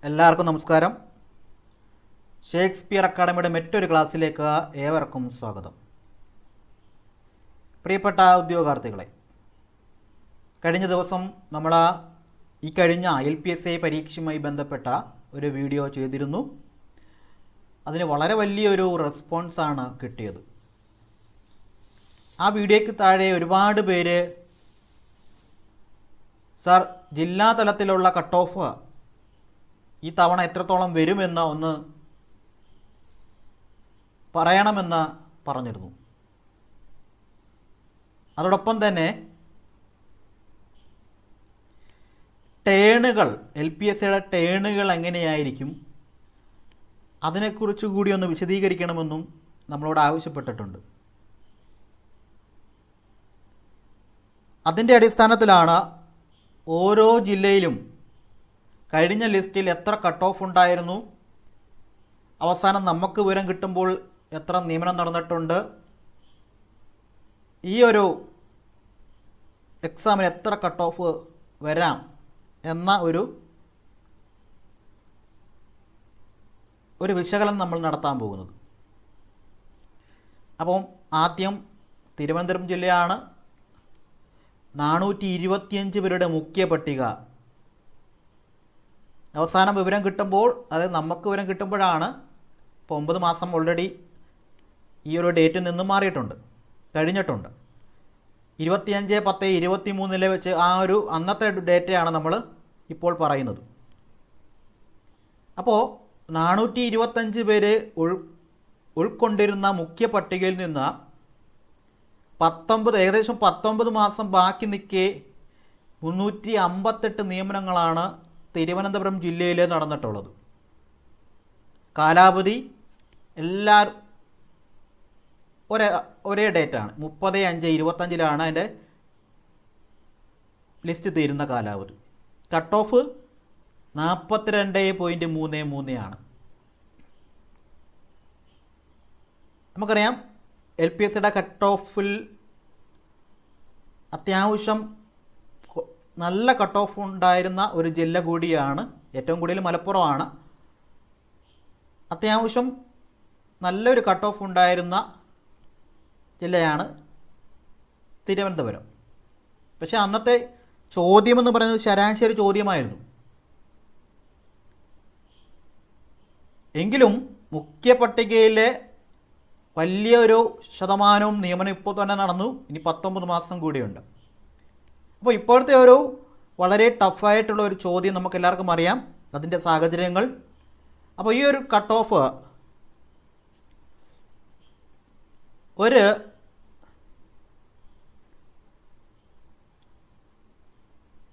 എല്ലാവർക്കും നമസ്കാരം. ഷേക്സ്പിയർ അക്കാഡമിയുടെ മറ്റൊരു ക്ലാസ്സിലേക്ക് ഏവർക്കും സ്വാഗതം. പ്രിയപ്പെട്ട ഉദ്യോഗാർത്ഥികളെ, കഴിഞ്ഞ ദിവസം നമ്മൾ ഈ കഴിഞ്ഞ LPSA പരീക്ഷയുമായി ബന്ധപ്പെട്ട ഒരു വീഡിയോ ചെയ്തിരുന്നു. അതിന് വളരെ വലിയൊരു റെസ്പോൺസാണ് കിട്ടിയത്. ആ വീഡിയോയ്ക്ക് താഴെ ഒരുപാട് പേര് സാർ, ജില്ലാ തലത്തിലുള്ള കട്ട് ഓഫ് ഈ തവണ എത്രത്തോളം വരുമെന്ന് ഒന്ന് പറയണമെന്ന് പറഞ്ഞിരുന്നു. അതോടൊപ്പം തന്നെ ടേണുകൾ, LPSAയുടെ ടേണുകൾ എങ്ങനെയായിരിക്കും, അതിനെക്കുറിച്ച് കൂടി ഒന്ന് വിശദീകരിക്കണമെന്നും നമ്മളോട് ആവശ്യപ്പെട്ടിട്ടുണ്ട്. അതിൻ്റെ അടിസ്ഥാനത്തിലാണ് ഓരോ ജില്ലയിലും കഴിഞ്ഞ ലിസ്റ്റിൽ എത്ര കട്ട് ഓഫ് ഉണ്ടായിരുന്നു, അവസാനം നമുക്ക് വിവരം കിട്ടുമ്പോൾ എത്ര നിയമനം നടന്നിട്ടുണ്ട്, ഈ ഒരു എക്സാമിന് എത്ര കട്ട് ഓഫ് വരാം എന്ന ഒരു വിശകലനം നമ്മൾ നടത്താൻ പോകുന്നത്. അപ്പം ആദ്യം തിരുവനന്തപുരം ജില്ലയാണ്. 425 പേരുടെ മുഖ്യ പട്ടിക അവസാനം വിവരം കിട്ടുമ്പോൾ, അതായത് നമുക്ക് വിവരം കിട്ടുമ്പോഴാണ്, ഇപ്പോൾ 9 മാസം ഓൾറെഡി ഈ ഒരു ഡേറ്റിൽ നിന്ന് മാറിയിട്ടുണ്ട്, കഴിഞ്ഞിട്ടുണ്ട്. 25/10/23 വെച്ച് ആ ഒരു അന്നത്തെ ഡേറ്റയാണ് നമ്മൾ ഇപ്പോൾ പറയുന്നത്. അപ്പോൾ 425 പേര് ഉൾക്കൊണ്ടിരുന്ന മുഖ്യ പട്ടികയിൽ നിന്ന് ഏകദേശം 19 മാസം ബാക്കി നിൽക്കെ 358 നിയമനങ്ങളാണ് തിരുവനന്തപുരം ജില്ലയിൽ നടന്നിട്ടുള്ളത്. കാലാവധി ഒരേ ഡേറ്റാണ്, 30/5/25 അതിൻ്റെ ലിസ്റ്റ് തീരുന്ന കാലാവധി. കട്ട് ഓഫ് 42.33 ആണ്. നമുക്കറിയാം LPSAയുടെ കട്ട് ഓഫിൽ അത്യാവശ്യം നല്ല കട്ട് ഓഫ് ഉണ്ടായിരുന്ന ഒരു ജില്ല കൂടിയാണ്. ഏറ്റവും കൂടുതൽ മലപ്പുറമാണ്. അത്യാവശ്യം നല്ലൊരു കട്ട് ഓഫ് ഉണ്ടായിരുന്ന ജില്ലയാണ് തിരുവനന്തപുരം. പക്ഷേ അന്നത്തെ ചോദ്യമെന്ന് പറയുന്നത് ശരാശരി ചോദ്യമായിരുന്നു. എങ്കിലും മുഖ്യ പട്ടികയിലെ വലിയൊരു ശതമാനവും നിയമനം ഇപ്പോൾ തന്നെ നടന്നു. ഇനി 19 മാസം കൂടിയുണ്ട്. അപ്പോൾ ഇപ്പോഴത്തെ ഒരു വളരെ ടഫായിട്ടുള്ള ഒരു ചോദ്യം നമുക്ക് എല്ലാവർക്കും അറിയാം, അതിൻ്റെ സാഹചര്യങ്ങൾ. അപ്പോൾ ഈ ഒരു കട്ട് ഓഫ് ഒരു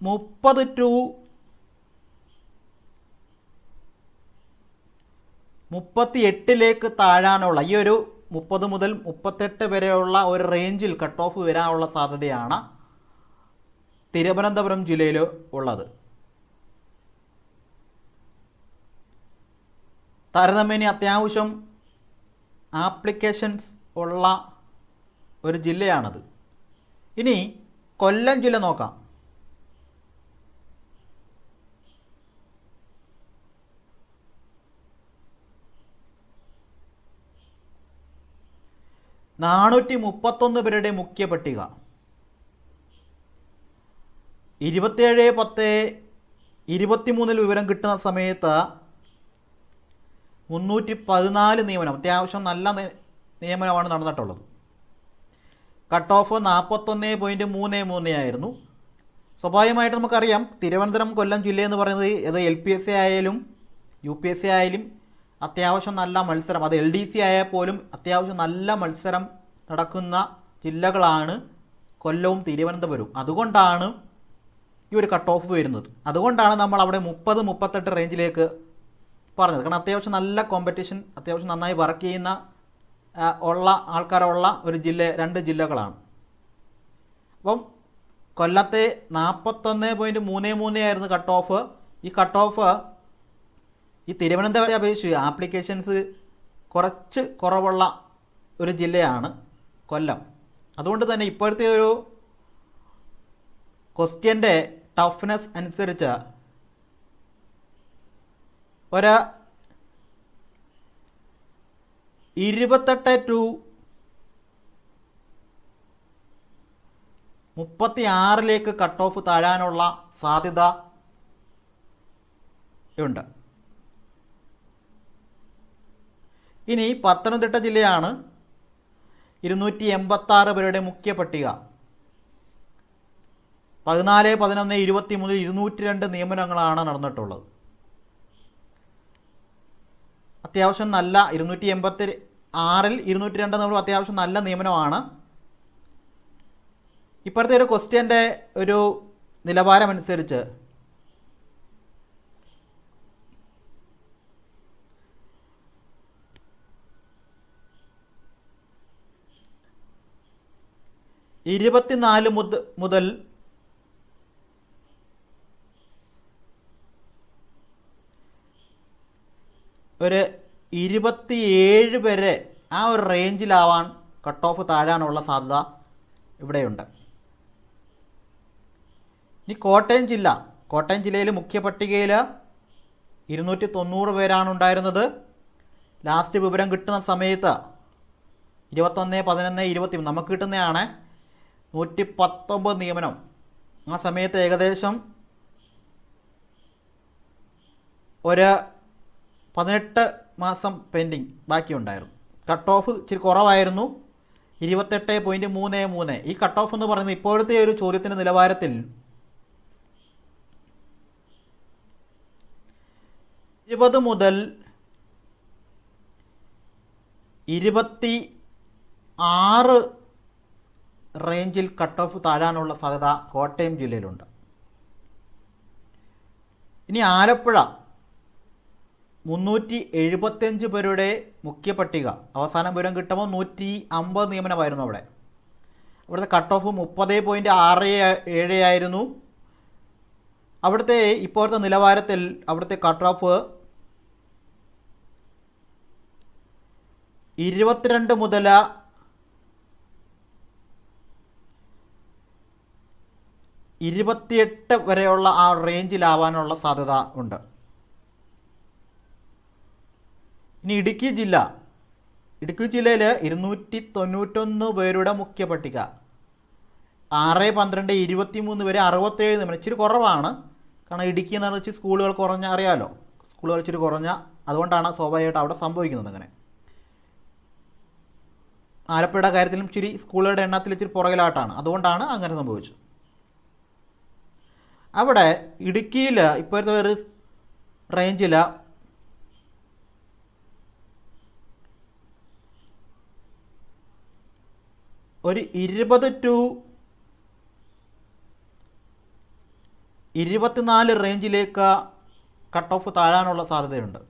30 to 38 താഴാനുള്ള, ഈ ഒരു 30 മുതൽ 38 വരെയുള്ള ഒരു റേഞ്ചിൽ കട്ട് ഓഫ് വരാനുള്ള സാധ്യതയാണ് തിരുവനന്തപുരം ജില്ലയിൽ ഉള്ളത്. താരതമ്യേന അത്യാവശ്യം ആപ്ലിക്കേഷൻസ് ഉള്ള ഒരു ജില്ലയാണത്. ഇനി കൊല്ലം ജില്ല നോക്കാം. ,431 പേരുടെ മുഖ്യ പട്ടിക. 27/10/23 വിവരം കിട്ടുന്ന സമയത്ത് 314 നിയമനം, അത്യാവശ്യം നല്ല നിയമനമാണ് നടന്നിട്ടുള്ളത്. കട്ട് ഓഫ് 41.33 ആയിരുന്നു. സ്വാഭാവികമായിട്ട് നമുക്കറിയാം, തിരുവനന്തപുരം കൊല്ലം ജില്ലയെന്ന് പറയുന്നത് ഇത് LPSA ആയാലും UPSA ആയാലും അത്യാവശ്യം നല്ല മത്സരം, അത് LDC ആയാൽ പോലും അത്യാവശ്യം നല്ല മത്സരം നടക്കുന്ന ജില്ലകളാണ് കൊല്ലവും തിരുവനന്തപുരവും. അതുകൊണ്ടാണ് ഈ ഒരു കട്ട് ഓഫ് വരുന്നത്. അതുകൊണ്ടാണ് നമ്മൾ അവിടെ 30-38 റേഞ്ചിലേക്ക് പറഞ്ഞത്. കാരണം അത്യാവശ്യം നല്ല കോമ്പറ്റീഷൻ, അത്യാവശ്യം നന്നായി വർക്ക് ചെയ്യുന്ന ഉള്ള ആൾക്കാരുള്ള ഒരു രണ്ട് ജില്ലകളാണ്. അപ്പം കൊല്ലത്തെ 41.33 ആയിരുന്നു കട്ട് ഓഫ്. ഈ കട്ട് ഓഫ് ഈ തിരുവനന്തപുരത്തെ അപേക്ഷിച്ച് ആപ്ലിക്കേഷൻസ് കുറച്ച് കുറവുള്ള ഒരു ജില്ലയാണ് കൊല്ലം. അതുകൊണ്ട് തന്നെ ഇപ്പോഴത്തെ ഒരു ക്വസ്റ്റ്യൻ്റെ ടഫ്നെസ് അനുസരിച്ച് ഒരു 28 to 36 കട്ട് ഓഫ് താഴാനുള്ള സാധ്യത ഉണ്ട്. ഇനി പത്തനംതിട്ട ജില്ലയാണ് 286 പേരുടെ മുഖ്യ പട്ടിക. 14, 11, 23 202 നിയമനങ്ങളാണ് നടന്നിട്ടുള്ളത്. അത്യാവശ്യം നല്ല 286-ൽ 202 നമ്മൾ അത്യാവശ്യം നല്ല നിയമനമാണ്. ഇപ്പോഴത്തെ ഒരു ക്വസ്റ്റ്യൻ്റെ ഒരു നിലവാരമനുസരിച്ച് മുതൽ ഒരു 27 വരെ ആ ഒരു റേഞ്ചിലാവാൻ കട്ട് ഓഫ് താഴാനുള്ള സാധ്യത ഇവിടെയുണ്ട്. ഇനി കോട്ടയം ജില്ലയിൽ മുഖ്യ പട്ടികയിൽ 290 പേരാണ് ഉണ്ടായിരുന്നത്. ലാസ്റ്റ് വിവരം കിട്ടുന്ന സമയത്ത് 21, 11, 23 നമുക്ക് കിട്ടുന്നതാണ് 119 നിയമനം. ആ സമയത്ത് ഏകദേശം ഒരു 18 മാസം പെൻഡിങ് ബാക്കിയുണ്ടായിരുന്നു. കട്ട് ഓഫ് ഇച്ചിരി കുറവായിരുന്നു, 28.33. ഈ കട്ട് ഓഫ് എന്ന് പറയുന്നത് ഇപ്പോഴത്തെ ഒരു ചോദ്യത്തിൻ്റെ നിലവാരത്തിൽ 20 മുതൽ 26 റേഞ്ചിൽ കട്ട് ഓഫ് താഴാനുള്ള സാധ്യത കോട്ടയം ജില്ലയിലുണ്ട്. ഇനി ആലപ്പുഴ 375 പേരുടെ മുഖ്യ പട്ടിക. അവസാനം വിവരം കിട്ടുമ്പോൾ 150 നിയമനമായിരുന്നു അവിടെ. അവിടുത്തെ കട്ട് ഓഫ് 30.67 ആയിരുന്നു. അവിടുത്തെ ഇപ്പോഴത്തെ നിലവാരത്തിൽ അവിടുത്തെ കട്ട് ഓഫ് 22 മുതൽ 28 വരെയുള്ള ആ റേഞ്ചിലാവാനുള്ള സാധ്യത ഉണ്ട്. ഇനി ഇടുക്കി ജില്ലയിൽ 291 പേരുടെ മുഖ്യ പട്ടിക. 6, 12, 23 വരെ 67 നിയമനം. ഇച്ചിരി കുറവാണ്. കാരണം ഇടുക്കി എന്ന് പറഞ്ഞാൽ സ്കൂളുകൾ കുറഞ്ഞ അറിയാമല്ലോ, സ്കൂളുകൾ ഇച്ചിരി കുറഞ്ഞ, അതുകൊണ്ടാണ് സ്വാഭാവികമായിട്ട് അവിടെ സംഭവിക്കുന്നത് അങ്ങനെ. ആലപ്പുഴയുടെ കാര്യത്തിലും ഇച്ചിരി സ്കൂളുകളുടെ എണ്ണത്തിൽ ഇച്ചിരി പുറകിലായിട്ടാണ്, അതുകൊണ്ടാണ് അങ്ങനെ സംഭവിച്ചത്. അവിടെ ഇടുക്കിയിൽ ഇപ്പോഴത്തെ ഒരു റേഞ്ചിൽ ഒരു 20 to 24 റേഞ്ചിലേക്ക് കട്ട് ഓഫ് താഴാനുള്ള സാധ്യതയുണ്ട്.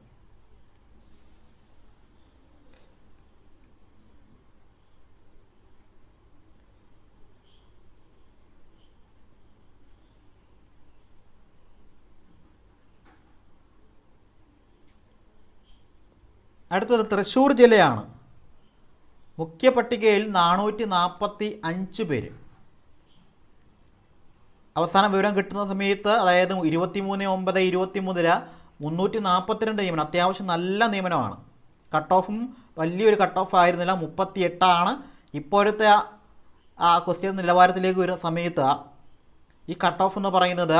അടുത്തത് തൃശ്ശൂർ ജില്ലയാണ്. മുഖ്യ പട്ടികയിൽ 445 പേര്. അവസാന വിവരം കിട്ടുന്ന സമയത്ത്, അതായത് 23/9/23 342 നിയമനം. അത്യാവശ്യം നല്ല നിയമനമാണ്. കട്ട് ഓഫും വലിയൊരു കട്ട് ഓഫ് ആയിരുന്നില്ല, 38 ഇപ്പോഴത്തെ ആ ക്വസ്റ്റ്യൻ നിലവാരത്തിലേക്ക് വരുന്ന സമയത്ത് ഈ കട്ട് ഓഫ് എന്ന് പറയുന്നത്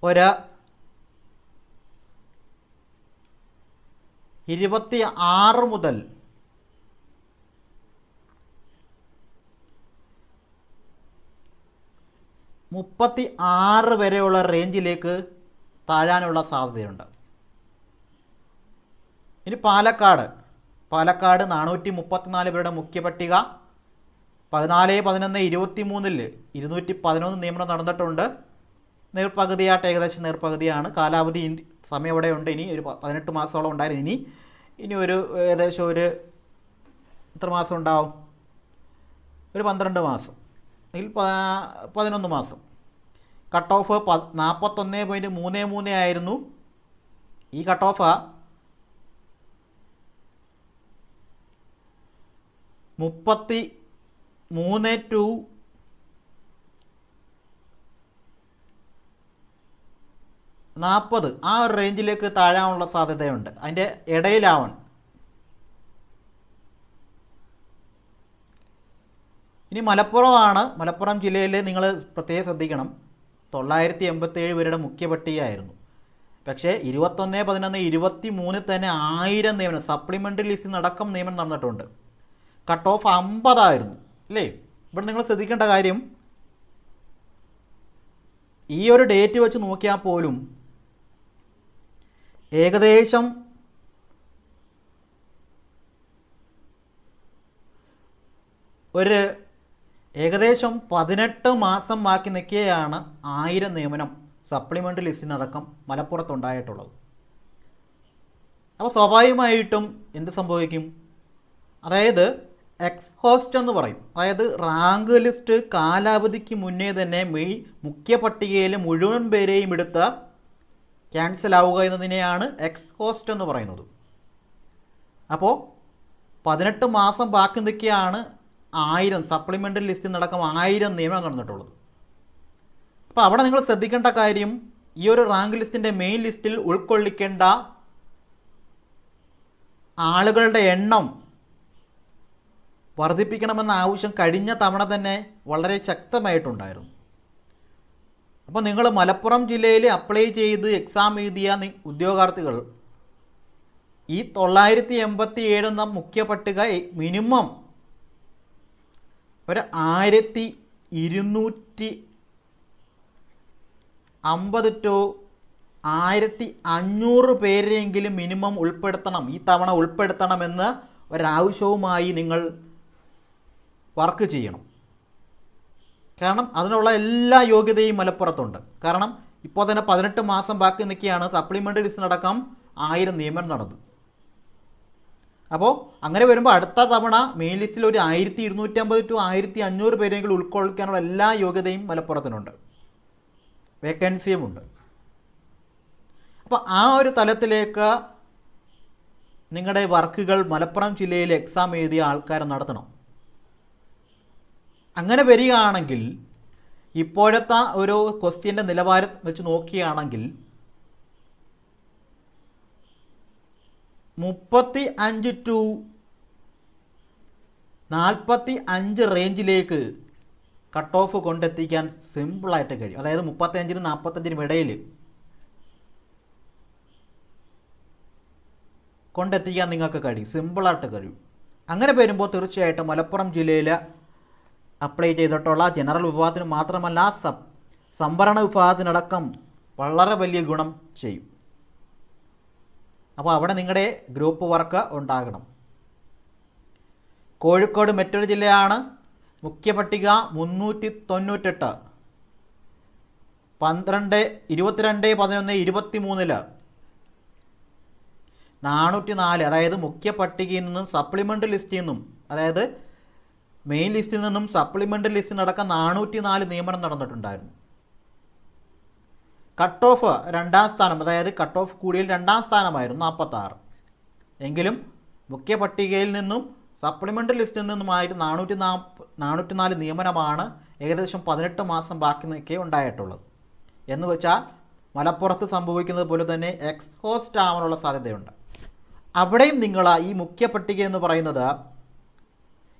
ഒരു 26 മുതൽ 36 വരെയുള്ള റേഞ്ചിലേക്ക് താഴാനുള്ള സാധ്യതയുണ്ട്. ഇനി പാലക്കാട് 434 പേരുടെ മുഖ്യ പട്ടിക. 14, 11, 23 211 നിയമനം നടന്നിട്ടുണ്ട്. നേർപകുതിയായിട്ട് ഏകദേശം നേർപകുതിയാണ്. കാലാവധി സമയം ഇവിടെ ഉണ്ട്. ഇനി ഒരു 18 മാസത്തോളം ഉണ്ടായിരുന്നു. ഇനി ഒരു ഏകദേശം ഒരു എത്ര മാസം ഉണ്ടാവും? ഒരു 12 മാസം അല്ലെങ്കിൽ 11 മാസം. കട്ട് ഓഫ് 41.33 ആയിരുന്നു. ഈ കട്ട് ഓഫ് 33 to 40 40 ആ ഒരു റേഞ്ചിലേക്ക് താഴാനുള്ള സാധ്യതയുണ്ട്. അതിൻ്റെ ഇടയിലാവണം. ഇനി മലപ്പുറമാണ്. മലപ്പുറം ജില്ലയിൽ നിങ്ങൾ പ്രത്യേകം ശ്രദ്ധിക്കണം, 987 പേരുടെ മുഖ്യ പട്ടികയായിരുന്നു. പക്ഷേ 21/11/23 തന്നെ 1000 നിയമനം, സപ്ലിമെൻ്ററി ലിസ്റ്റിൽ അടക്കം നിയമനം നടന്നിട്ടുണ്ട്. കട്ട് ഓഫ് 50 ആയിരുന്നു അല്ലേ? ഇവിടെ നിങ്ങൾ ശ്രദ്ധിക്കേണ്ട കാര്യം, ഈ ഒരു ഡേറ്റ് വെച്ച് നോക്കിയാൽ പോലും ഏകദേശം ഏകദേശം 18 മാസം ബാക്കി നിൽക്കുകയാണ് 1000 നിയമനം സപ്ലിമെൻ്ററി ലിസ്റ്റിനടക്കം മലപ്പുറത്തുണ്ടായിട്ടുള്ളത്. അപ്പോൾ സ്വാഭാവികമായിട്ടും എന്ത് സംഭവിക്കും? അതായത് എക്സ്ഹോസ്റ്റ് എന്ന് പറയും. അതായത് റാങ്ക് ലിസ്റ്റ് കാലാവധിക്ക് മുന്നേ തന്നെ മുഖ്യ പട്ടികയിൽ മുഴുവൻ പേരെയും എടുത്ത് ക്യാൻസൽ ആവുക എന്നതിനെയാണ് എക്സ്ഹോസ്റ്റ് എന്ന് പറയുന്നത്. അപ്പോൾ 18 മാസം ബാക്കി നിൽക്കുകയാണ് 1000 സപ്ലിമെൻ്ററി ലിസ്റ്റിൽ നടക്കം 1000 നിയമനം നടന്നിട്ടുള്ളത്. അപ്പോൾ അവിടെ നിങ്ങൾ ശ്രദ്ധിക്കേണ്ട കാര്യം, ഈ ഒരു റാങ്ക് ലിസ്റ്റിൻ്റെ മെയിൻ ലിസ്റ്റിൽ ഉൾക്കൊള്ളിക്കേണ്ട ആളുകളുടെ എണ്ണം വർദ്ധിപ്പിക്കണമെന്ന ആവശ്യം കഴിഞ്ഞ തവണ തന്നെ വളരെ ശക്തമായിട്ടുണ്ടായിരുന്നു. അപ്പോൾ നിങ്ങൾ മലപ്പുറം ജില്ലയിൽ അപ്ലൈ ചെയ്ത് എക്സാം എഴുതിയ ഉദ്യോഗാർത്ഥികൾ ഈ 987 എന്ന മുഖ്യ പട്ടിക മിനിമം ഒരു 1250 ടു 1500 പേരെങ്കിലും മിനിമം ഉൾപ്പെടുത്തണം, ഈ തവണ ഉൾപ്പെടുത്തണമെന്ന് ഒരാവശ്യവുമായി നിങ്ങൾ വർക്ക് ചെയ്യണം. കാരണം അതിനുള്ള എല്ലാ യോഗ്യതയും മലപ്പുറത്തുണ്ട്. കാരണം ഇപ്പോൾ തന്നെ 18 മാസം ബാക്കി നിൽക്കുകയാണ്, സപ്ലിമെൻ്ററി ലിസ്റ്റിനടക്കം 1000 നിയമനം നടന്നു. അപ്പോൾ അങ്ങനെ വരുമ്പോൾ അടുത്ത തവണ മെയിൻ ലിസ്റ്റിൽ ഒരു 1250 ടു 1500 പേരെങ്കിലും ഉൾക്കൊള്ളിക്കാനുള്ള എല്ലാ യോഗ്യതയും മലപ്പുറത്തിനുണ്ട്, വേക്കൻസിയുമുണ്ട്. അപ്പോൾ ആ ഒരു തലത്തിലേക്ക് നിങ്ങളുടെ വർക്കുകൾ മലപ്പുറം ജില്ലയിൽ എക്സാം എഴുതിയ ആൾക്കാർ നടത്തണം. അങ്ങനെ വരികയാണെങ്കിൽ ഇപ്പോഴത്തെ ഒരു ക്വസ്റ്റ്യൻ്റെ നിലവാരം വെച്ച് നോക്കുകയാണെങ്കിൽ 35 ടു 45 റേഞ്ചിലേക്ക് കട്ട് ഓഫ് കൊണ്ടെത്തിക്കാൻ സിമ്പിളായിട്ട് കഴിയും. അതായത് 35-നും 45-നും ഇടയിൽ കൊണ്ടെത്തിക്കാൻ നിങ്ങൾക്ക് കഴിയും, സിമ്പിളായിട്ട് കഴിയും. അങ്ങനെ വരുമ്പോൾ തീർച്ചയായിട്ടും മലപ്പുറം ജില്ലയിൽ അപ്ലൈ ചെയ്തിട്ടുള്ള ജനറൽ വിഭാഗത്തിന് മാത്രമല്ല സംവരണ വിഭാഗത്തിനടക്കം വളരെ വലിയ ഗുണം ചെയ്യും. അപ്പോൾ അവിടെ നിങ്ങളുടെ ഗ്രൂപ്പ് വർക്ക് ഉണ്ടാകണം. കോഴിക്കോട് മറ്റൊരു ജില്ലയാണ്. മുഖ്യ പട്ടിക 398, 22/11/23 404. അതായത് മുഖ്യ പട്ടികയിൽ നിന്നും സപ്ലിമെൻ്ററി ലിസ്റ്റിൽ നിന്നും, അതായത് മെയിൻ ലിസ്റ്റിൽ നിന്നും സപ്ലിമെൻ്ററി ലിസ്റ്റിനടക്കം 404 നിയമനം നടന്നിട്ടുണ്ടായിരുന്നു. കട്ട് ഓഫ് 2ാം സ്ഥാനം, അതായത് കട്ട് ഓഫ് കൂടിയിൽ 2ാം സ്ഥാനമായിരുന്നു 46. എങ്കിലും മുഖ്യ പട്ടികയിൽ നിന്നും സപ്ലിമെൻ്ററി ലിസ്റ്റിൽ നിന്നുമായിട്ട് 404 നിയമനമാണ് ഏകദേശം 18 മാസം ബാക്കി നിൽക്കേ ഉണ്ടായിട്ടുള്ളത്. എന്ന് വെച്ചാൽ മലപ്പുറത്ത് സംഭവിക്കുന്നത് പോലെ തന്നെ എക്സ്ഹോസ്റ്റ് ആവാനുള്ള സാധ്യതയുണ്ട്. അവിടെയും നിങ്ങൾ ഈ മുഖ്യ പട്ടിക എന്ന് പറയുന്നത്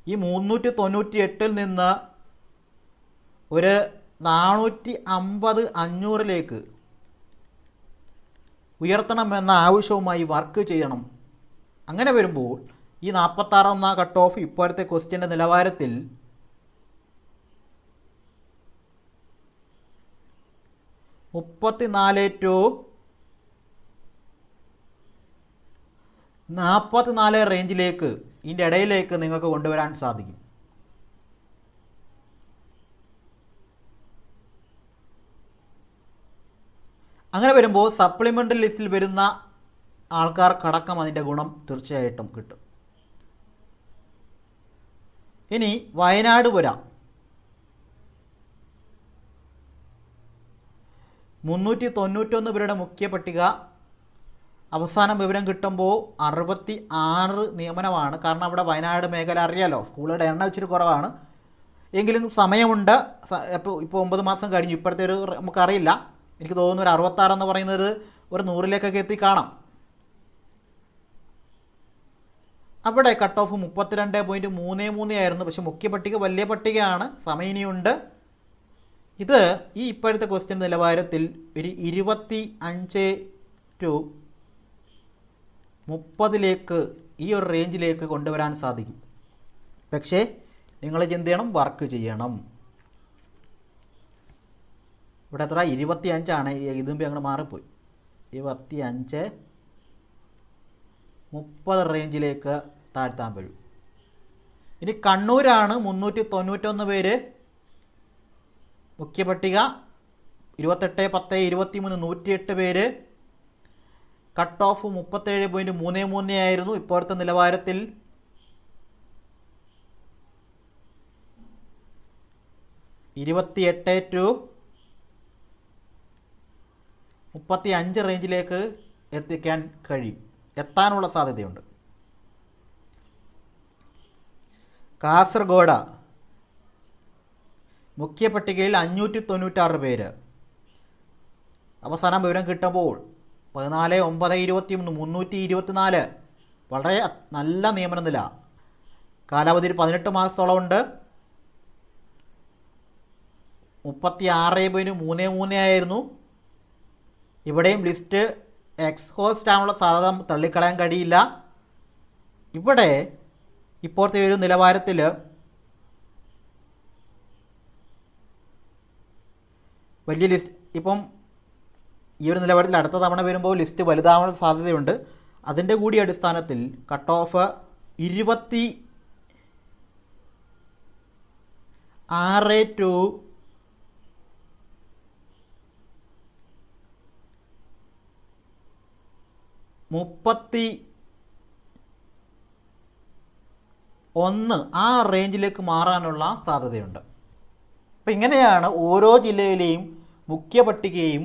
ഈ 398-ൽ നിന്ന് ഒരു 450-500ലേക്ക് ഉയർത്തണമെന്ന ആവശ്യവുമായി വർക്ക് ചെയ്യണം. അങ്ങനെ വരുമ്പോൾ ഈ 46 എന്ന കട്ട് ഓഫ് ഇപ്പോഴത്തെ ക്വസ്റ്റ്യൻ്റെ നിലവാരത്തിൽ 34 ടു 44 റേഞ്ചിലേക്ക്, ഇതിൻ്റെ ഇടയിലേക്ക് നിങ്ങൾക്ക് കൊണ്ടുവരാൻ സാധിക്കും. അങ്ങനെ വരുമ്പോൾ സപ്ലിമെൻ്ററി ലിസ്റ്റിൽ വരുന്ന ആൾക്കാർക്കടക്കം അതിൻ്റെ ഗുണം തീർച്ചയായിട്ടും കിട്ടും. ഇനി വയനാട് വരാം. 391 പേരുടെ മുഖ്യ പട്ടിക. അവസാനം വിവരം കിട്ടുമ്പോൾ 66 നിയമനമാണ്. കാരണം അവിടെ വയനാട് മേഖല അറിയാലോ, സ്കൂളുകളുടെ എണ്ണം ഇച്ചിരി കുറവാണ്. എങ്കിലും സമയമുണ്ട്. ഇപ്പോൾ 9 മാസം കഴിഞ്ഞു, ഇപ്പോഴത്തെ ഒരു നമുക്കറിയില്ല. എനിക്ക് തോന്നുന്നു ഒരു 66 എന്ന് പറയുന്നത് ഒരു 100-ലേക്കൊക്കെ എത്തിക്കാണാം. അവിടെ കട്ട് ഓഫ് 32.33 ആയിരുന്നു. പക്ഷെ മുഖ്യ പട്ടിക വലിയ പട്ടികയാണ്, സമയം ഇനിയുണ്ട്. ഇത് ഈ ഇപ്പോഴത്തെ ക്വസ്റ്റ്യൻ നിലവാരത്തിൽ ഒരു 25 to 30 ഈ ഒരു റേഞ്ചിലേക്ക് കൊണ്ടുവരാൻ സാധിക്കും. പക്ഷേ നിങ്ങൾ എന്ത് ചെയ്യണം? വർക്ക് ചെയ്യണം. ഇവിടെ എത്ര? 25 ഇതുമ്പി അങ്ങനെ മാറിപ്പോയി. 25, 30 റേഞ്ചിലേക്ക് താഴ്ത്താൻ കഴിയും. ഇനി കണ്ണൂരാണ് 391 പേര്. മുഖ്യ പട്ടിക 28, 10, 23, 108 പേര്. കട്ട് ഓഫ് 37.33 ആയിരുന്നു. ഇപ്പോഴത്തെ നിലവാരത്തിൽ 28 to 35 റേഞ്ചിലേക്ക് എത്തിക്കാൻ കഴിയും, എത്താനുള്ള സാധ്യതയുണ്ട്. കാസർഗോഡ് മുഖ്യ പട്ടികയിൽ 596 പേര്. അവസാനം വിവരം കിട്ടുമ്പോൾ 14, 9, 23, 324. വളരെ നല്ല നിയമന നില. കാലാവധി 18 മാസത്തോളമുണ്ട്. 36.33 ആയിരുന്നു. ഇവിടെയും ലിസ്റ്റ് എക്സ്ഹോസ്റ്റ് ആവാനുള്ള സാധ്യത തള്ളിക്കളയാൻ കഴിയില്ല. ഇവിടെ ഇപ്പോഴത്തെ ഒരു നിലവാരത്തിൽ വലിയ ലിസ്റ്റ്, ഇപ്പം ഈ ഒരു നിലവാരത്തിൽ അടുത്ത തവണ വരുമ്പോൾ ലിസ്റ്റ് വലുതാവാൻ സാധ്യതയുണ്ട്. അതിൻ്റെ കൂടി അടിസ്ഥാനത്തിൽ കട്ട് ഓഫ് 26 to 31 ആ റേഞ്ചിലേക്ക് മാറാനുള്ള സാധ്യതയുണ്ട്. അപ്പം ഇങ്ങനെയാണ് ഓരോ ജില്ലയിലെയും മുഖ്യ പട്ടികയും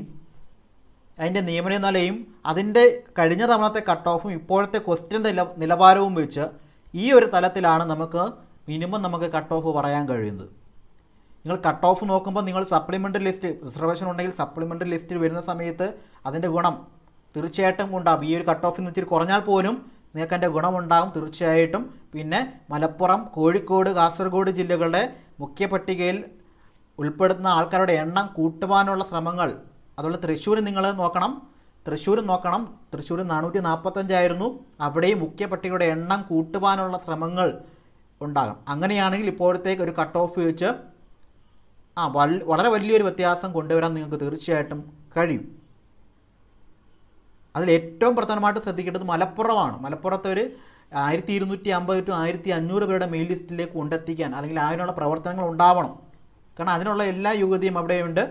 അതിൻ്റെ നിയമന നിലയും അതിൻ്റെ കഴിഞ്ഞ തവണത്തെ കട്ട് ഓഫും ഇപ്പോഴത്തെ ക്വസ്റ്റ്യൻ നിലവാരവും വെച്ച് ഈ ഒരു തലത്തിലാണ് നമുക്ക് മിനിമം നമുക്ക് കട്ട് ഓഫ് പറയാൻ കഴിയുന്നത്. നിങ്ങൾ കട്ട് ഓഫ് നോക്കുമ്പോൾ നിങ്ങൾ സപ്ലിമെൻ്ററി ലിസ്റ്റ് റിസർവേഷൻ ഉണ്ടെങ്കിൽ സപ്ലിമെൻ്ററി ലിസ്റ്റിൽ വരുന്ന സമയത്ത് അതിൻ്റെ ഗുണം തീർച്ചയായിട്ടും ഉണ്ടാകും. ഈ ഒരു കട്ട് ഓഫിൽ വെച്ചിട്ട് കുറഞ്ഞാൽ പോലും നിങ്ങൾക്ക് അതിൻ്റെ ഗുണമുണ്ടാകും തീർച്ചയായിട്ടും. പിന്നെ മലപ്പുറം, കോഴിക്കോട്, കാസർഗോഡ് ജില്ലകളുടെ മുഖ്യ പട്ടികയിൽ ഉൾപ്പെടുത്തുന്ന ആൾക്കാരുടെ എണ്ണം കൂട്ടുവാനുള്ള ശ്രമങ്ങൾ, അതുപോലെ തൃശ്ശൂർ നിങ്ങൾ നോക്കണം. തൃശ്ശൂർ 445 ആയിരുന്നു. അവിടെയും മുഖ്യ പട്ടികയുടെ എണ്ണം കൂട്ടുവാനുള്ള ശ്രമങ്ങൾ ഉണ്ടാകും. അങ്ങനെയാണെങ്കിൽ ഇപ്പോഴത്തേക്ക് ഒരു കട്ട് ഓഫ് വെച്ച് വളരെ വലിയൊരു വ്യത്യാസം കൊണ്ടുവരാൻ നിങ്ങൾക്ക് തീർച്ചയായിട്ടും കഴിയും. അതിൽ ഏറ്റവും പ്രധാനമായിട്ട് ശ്രദ്ധിക്കേണ്ടത് മലപ്പുറമാണ്. മലപ്പുറത്തെ ഒരു 1250 to 1500 പേരുടെ മെയിൽ ലിസ്റ്റിലേക്ക് കൊണ്ടെത്തിക്കാൻ അല്ലെങ്കിൽ അതിനുള്ള പ്രവർത്തനങ്ങൾ ഉണ്ടാവണം. കാരണം അതിനുള്ള എല്ലാ യോഗ്യതയും അവിടെയുണ്ട്.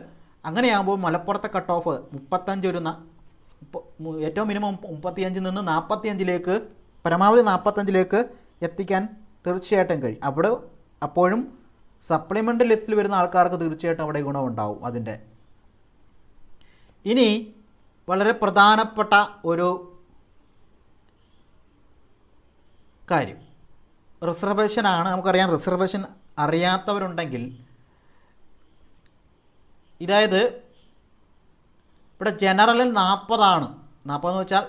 അങ്ങനെയാകുമ്പോൾ മലപ്പുറത്തെ കട്ട് ഓഫ് 35 ഏറ്റവും മിനിമം 35 നിന്ന് 45 പരമാവധി 45 എത്തിക്കാൻ തീർച്ചയായിട്ടും കഴിയും. അവിടെ അപ്പോഴും സപ്ലിമെൻ്ററി ലിസ്റ്റിൽ വരുന്ന ആൾക്കാർക്ക് തീർച്ചയായിട്ടും അവിടെ ഗുണമുണ്ടാവും അതിൻ്റെ. ഇനി വളരെ പ്രധാനപ്പെട്ട ഒരു കാര്യം റിസർവേഷനാണ്. നമുക്കറിയാം, റിസർവേഷൻ അറിയാത്തവരുണ്ടെങ്കിൽ, അതായത് ഇവിടെ ജനറലിൽ 40 എന്ന് വെച്ചാൽ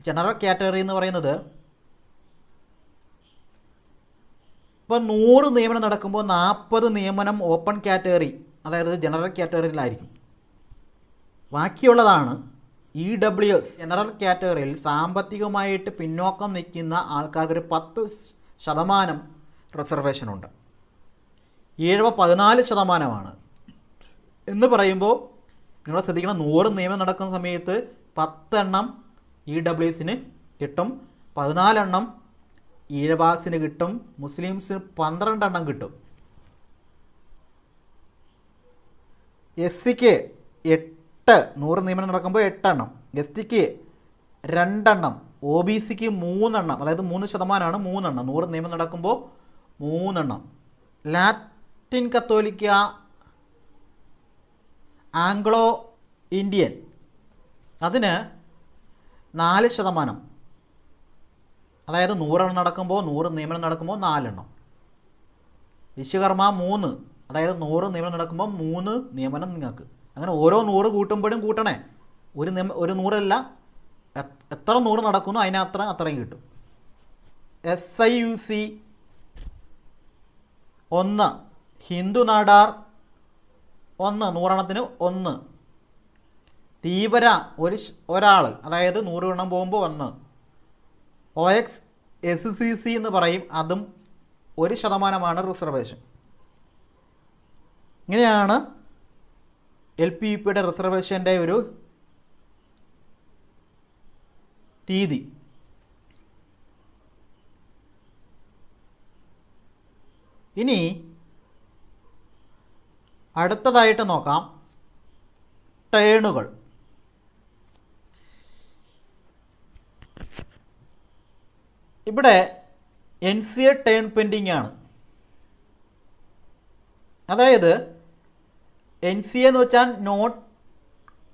ജനറൽ കാറ്റഗറി എന്ന് പറയുന്നത് ഇപ്പോൾ 100 നിയമനം നടക്കുമ്പോൾ 40 നിയമനം ഓപ്പൺ കാറ്റഗറി, അതായത് ജനറൽ കാറ്റഗറിയിലായിരിക്കും. ബാക്കിയുള്ളതാണ് EWS. ജനറൽ കാറ്റഗറിയിൽ സാമ്പത്തികമായിട്ട് പിന്നോക്കം നിൽക്കുന്ന ആൾക്കാർക്ക് 10% റിസർവേഷനുണ്ട്. 14% എന്ന് പറയുമ്പോൾ നിങ്ങൾ ശ്രദ്ധിക്കണം, 100 നിയമനം നടക്കുന്ന സമയത്ത് 10 EWSന് കിട്ടും, 14 ഈഴവാസിന് കിട്ടും, മുസ്ലിംസിന് 12 കിട്ടും. SCക്ക് 8, 100 നിയമനം നടക്കുമ്പോൾ 8, STക്ക് 2, OBCക്ക് 3, അതായത് 3%, 3, 100 നിയമനം നടക്കുമ്പോൾ 3. ലാറ്റിൻ കത്തോലിക്ക, ആംഗ്ലോ ഇന്ത്യൻ അതിന് 4%, അതായത് 100 നടക്കുമ്പോൾ 100 നിയമനം നടക്കുമ്പോൾ 4. വിശ്വകർമ്മ 3, അതായത് 100 നിയമനം നടക്കുമ്പോൾ 3 നിയമനം നിങ്ങൾക്ക്. അങ്ങനെ ഓരോ 100 കൂട്ടുമ്പോഴും കൂട്ടണേ. ഒരു 100അല്ല, എത്ര 100 നടക്കുന്നു അത്രയും കിട്ടും. SIUC 1, ഹിന്ദു നാടാർ 1, 100 1, തീവര ഒരാൾ, അതായത് 100 എണ്ണം പോകുമ്പോൾ 1. OXSCC എന്ന് പറയും, അതും 1% റിസർവേഷൻ. ഇങ്ങനെയാണ് LPUPയുടെ റിസർവേഷൻ്റെ ഒരു രീതി. ഇനി അടുത്തതായിട്ട് നോക്കാം ടേണുകൾ. ഇവിടെ NCA ടേൺ പെൻഡിങ് ആണ്. അതായത് NCA എന്ന് വെച്ചാൽ നോട്ട്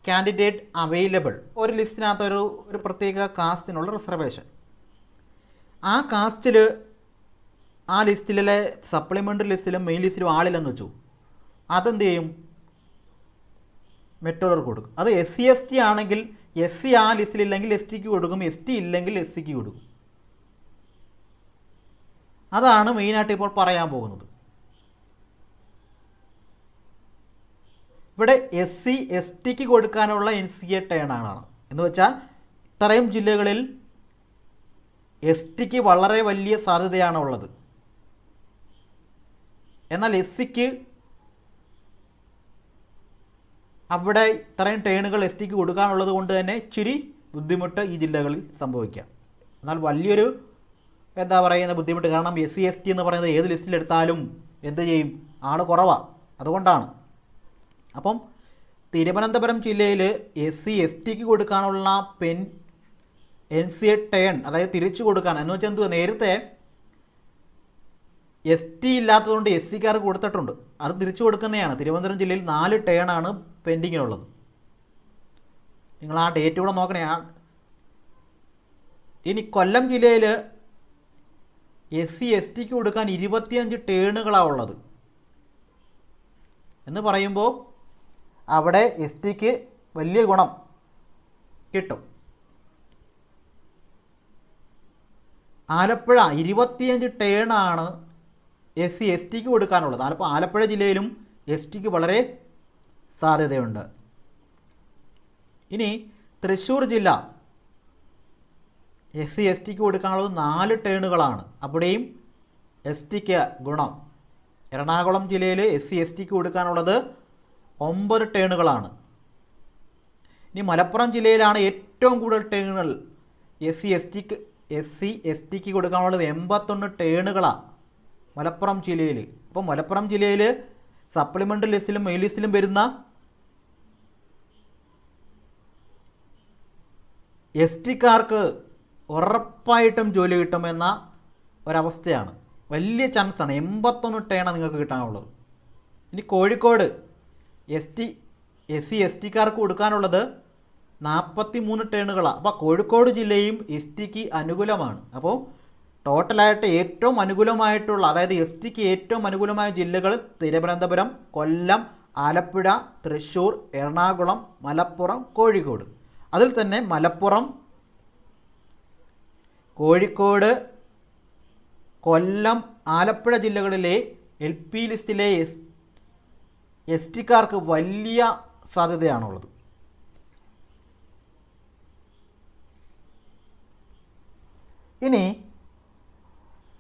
കാൻഡിഡേറ്റ് അവൈലബിൾ. ഒരു ലിസ്റ്റിനകത്ത് ഒരു പ്രത്യേക കാസ്റ്റിനുള്ള റിസർവേഷൻ. ആ കാസ്റ്റിൽ ആ ലിസ്റ്റിലെ സപ്ലിമെൻ്ററി ലിസ്റ്റിലും മെയിൻ ലിസ്റ്റിലും ആളില്ലെന്ന് വെച്ചു, അതെന്ത് ചെയ്യും? മറ്റുള്ളവർക്ക് കൊടുക്കും. അത് SC ST ആണെങ്കിൽ SC ആ ലിസ്റ്റിലില്ലെങ്കിൽ STക്ക് കൊടുക്കും, ST ഇല്ലെങ്കിൽ SCക്ക് കൊടുക്കും. അതാണ് മെയിനായിട്ട് ഇപ്പോൾ പറയാൻ പോകുന്നത്. ഇവിടെ SC STക്ക് കൊടുക്കാനുള്ള NCA ടേണാണ്. എന്ന് വെച്ചാൽ ഇത്രയും ജില്ലകളിൽ STക്ക് വളരെ വലിയ സാധ്യതയാണ് ഉള്ളത്. എന്നാൽ SCക്ക് അവിടെ ഇത്രയും ടേണുകൾ STക്ക് കൊടുക്കാനുള്ളത് കൊണ്ട് തന്നെ ഇച്ചിരി ബുദ്ധിമുട്ട് ഈ ജില്ലകളിൽ സംഭവിക്കാം. എന്നാൽ വലിയൊരു ബുദ്ധിമുട്ട്. കാരണം SC ST എന്ന് പറയുന്നത് ഏത് ലിസ്റ്റിലെടുത്താലും എന്ത് ചെയ്യും? ആൾ കുറവാണ്. അതുകൊണ്ടാണ്. അപ്പം തിരുവനന്തപുരം ജില്ലയിൽ SC STക്ക് കൊടുക്കാനുള്ള NCA ടേൺ, അതായത് തിരിച്ചു കൊടുക്കാൻ എന്ന് വെച്ചാൽ എന്തുവാ, നേരത്തെ ST ഇല്ലാത്തതുകൊണ്ട് SCക്കാർക്ക് കൊടുത്തിട്ടുണ്ട്, അത് തിരിച്ചു കൊടുക്കുന്നതാണ്. തിരുവനന്തപുരം ജില്ലയിൽ 4 ടേണാണ് പെൻഡിങ്ങിനുള്ളത്. നിങ്ങൾ ആ ഡേറ്റ് കൂടെ നോക്കണേ. ഇനി കൊല്ലം ജില്ലയിൽ SC STക്ക് കൊടുക്കാൻ 25 ടേണുകളാണ് ഉള്ളത്. എന്ന് പറയുമ്പോൾ അവിടെ STക്ക് വലിയ ഗുണം കിട്ടും. ആലപ്പുഴ 25 ടേണാണ് SC STക്ക് കൊടുക്കാനുള്ളത്. അപ്പോൾ ആലപ്പുഴ ജില്ലയിലും STക്ക് വളരെ സാധ്യതയുണ്ട്. ഇനി തൃശ്ശൂർ ജില്ല SC STക്ക് കൊടുക്കാനുള്ളത് 4 ടേണുകളാണ്. അവിടെയും STക്ക് ഗുണം. എറണാകുളം ജില്ലയിൽ SC STക്ക് കൊടുക്കാനുള്ളത് 9 ടേണുകളാണ്. ഇനി മലപ്പുറം ജില്ലയിലാണ് ഏറ്റവും കൂടുതൽ ടേണുകൾ. SC STക്ക് കൊടുക്കാനുള്ളത് 81 ടേണുകളാണ് മലപ്പുറം ജില്ലയിൽ. അപ്പോൾ മലപ്പുറം ജില്ലയിൽ സപ്ലിമെൻ്ററി ലിസ്റ്റിലും മെയിൻ ലിസ്റ്റിലും വരുന്ന STക്കാർക്ക് ഉറപ്പായിട്ടും ജോലി കിട്ടുമെന്ന ഒരവസ്ഥയാണ്. വലിയ ചാൻസാണ്. 81 ടേണാണ് നിങ്ങൾക്ക് കിട്ടാനുള്ളത്. ഇനി കോഴിക്കോട് SC STക്കാർക്ക് കൊടുക്കാനുള്ളത് 43 ടേണുകളാണ്. അപ്പോൾ കോഴിക്കോട് ജില്ലയും STക്ക് അനുകൂലമാണ്. അപ്പോൾ ടോട്ടലായിട്ട് ഏറ്റവും അനുകൂലമായിട്ടുള്ള, അതായത് STക്ക് ഏറ്റവും അനുകൂലമായ ജില്ലകൾ തിരുവനന്തപുരം, കൊല്ലം, ആലപ്പുഴ, തൃശ്ശൂർ, എറണാകുളം, മലപ്പുറം, കോഴിക്കോട്. അതിൽ തന്നെ മലപ്പുറം, കോഴിക്കോട്, കൊല്ലം, ആലപ്പുഴ ജില്ലകളിലെ LP ലിസ്റ്റിലെ STക്കാർക്ക് വലിയ സാധ്യതയാണുള്ളത്. ഇനി